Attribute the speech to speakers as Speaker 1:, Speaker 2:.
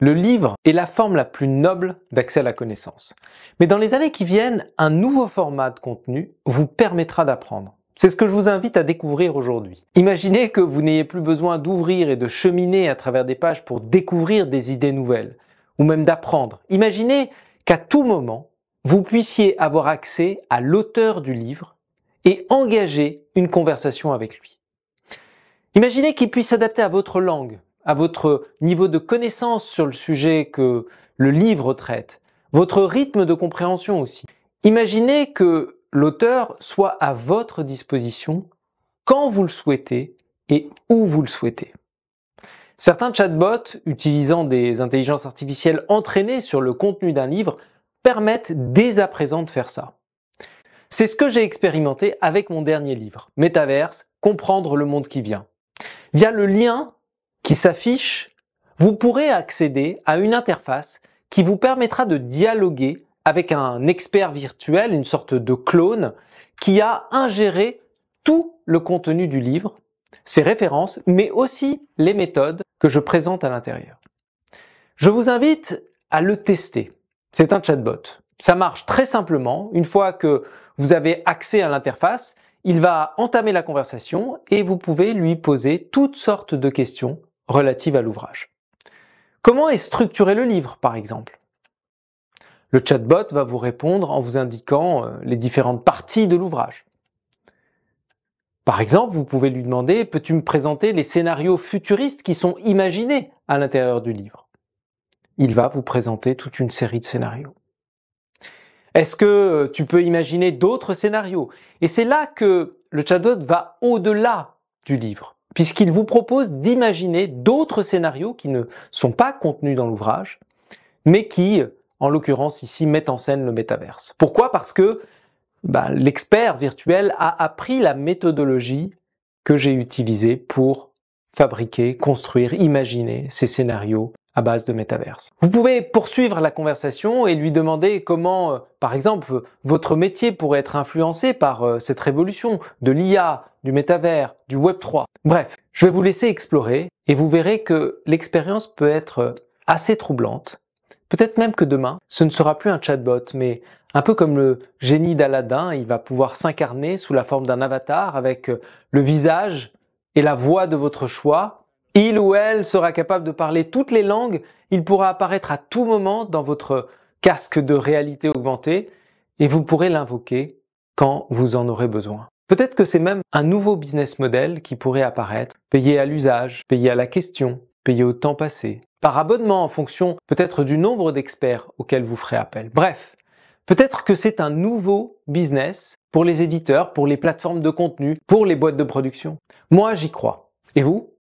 Speaker 1: Le livre est la forme la plus noble d'accès à la connaissance. Mais dans les années qui viennent, un nouveau format de contenu vous permettra d'apprendre. C'est ce que je vous invite à découvrir aujourd'hui. Imaginez que vous n'ayez plus besoin d'ouvrir et de cheminer à travers des pages pour découvrir des idées nouvelles, ou même d'apprendre. Imaginez qu'à tout moment, vous puissiez avoir accès à l'auteur du livre et engager une conversation avec lui. Imaginez qu'il puisse s'adapter à votre langue, à votre niveau de connaissance sur le sujet que le livre traite, votre rythme de compréhension aussi. Imaginez que l'auteur soit à votre disposition quand vous le souhaitez et où vous le souhaitez. Certains chatbots utilisant des intelligences artificielles entraînées sur le contenu d'un livre permettent dès à présent de faire ça. C'est ce que j'ai expérimenté avec mon dernier livre, Métaverse, comprendre le monde qui vient. Via le lien qui s'affiche, vous pourrez accéder à une interface qui vous permettra de dialoguer avec un expert virtuel, une sorte de clone, qui a ingéré tout le contenu du livre, ses références, mais aussi les méthodes que je présente à l'intérieur. Je vous invite à le tester. C'est un chatbot. Ça marche très simplement. Une fois que vous avez accès à l'interface, il va entamer la conversation et vous pouvez lui poser toutes sortes de questions relatives à l'ouvrage. Comment est structuré le livre, par exemple ? Le chatbot va vous répondre en vous indiquant les différentes parties de l'ouvrage. Par exemple, vous pouvez lui demander « Peux-tu me présenter les scénarios futuristes qui sont imaginés à l'intérieur du livre ?» Il va vous présenter toute une série de scénarios. Est-ce que tu peux imaginer d'autres scénarios ? Et c'est là que le chatbot va au-delà du livre, puisqu'il vous propose d'imaginer d'autres scénarios qui ne sont pas contenus dans l'ouvrage, mais qui, en l'occurrence ici, mettent en scène le métaverse. Pourquoi ? Parce que l'expert virtuel a appris la méthodologie que j'ai utilisée pour fabriquer, construire, imaginer ces scénarios à base de métaverse. Vous pouvez poursuivre la conversation et lui demander comment, par exemple, votre métier pourrait être influencé par cette révolution de l'IA, du métavers, du Web3. Bref, je vais vous laisser explorer et vous verrez que l'expérience peut être assez troublante. Peut-être même que demain, ce ne sera plus un chatbot, mais un peu comme le génie d'Aladin, il va pouvoir s'incarner sous la forme d'un avatar avec le visage et la voix de votre choix. Il ou elle sera capable de parler toutes les langues, il pourra apparaître à tout moment dans votre casque de réalité augmentée et vous pourrez l'invoquer quand vous en aurez besoin. Peut-être que c'est même un nouveau business model qui pourrait apparaître, payé à l'usage, payé à la question, payé au temps passé, par abonnement en fonction peut-être du nombre d'experts auxquels vous ferez appel. Bref, peut-être que c'est un nouveau business pour les éditeurs, pour les plateformes de contenu, pour les boîtes de production. Moi, j'y crois. Et vous ?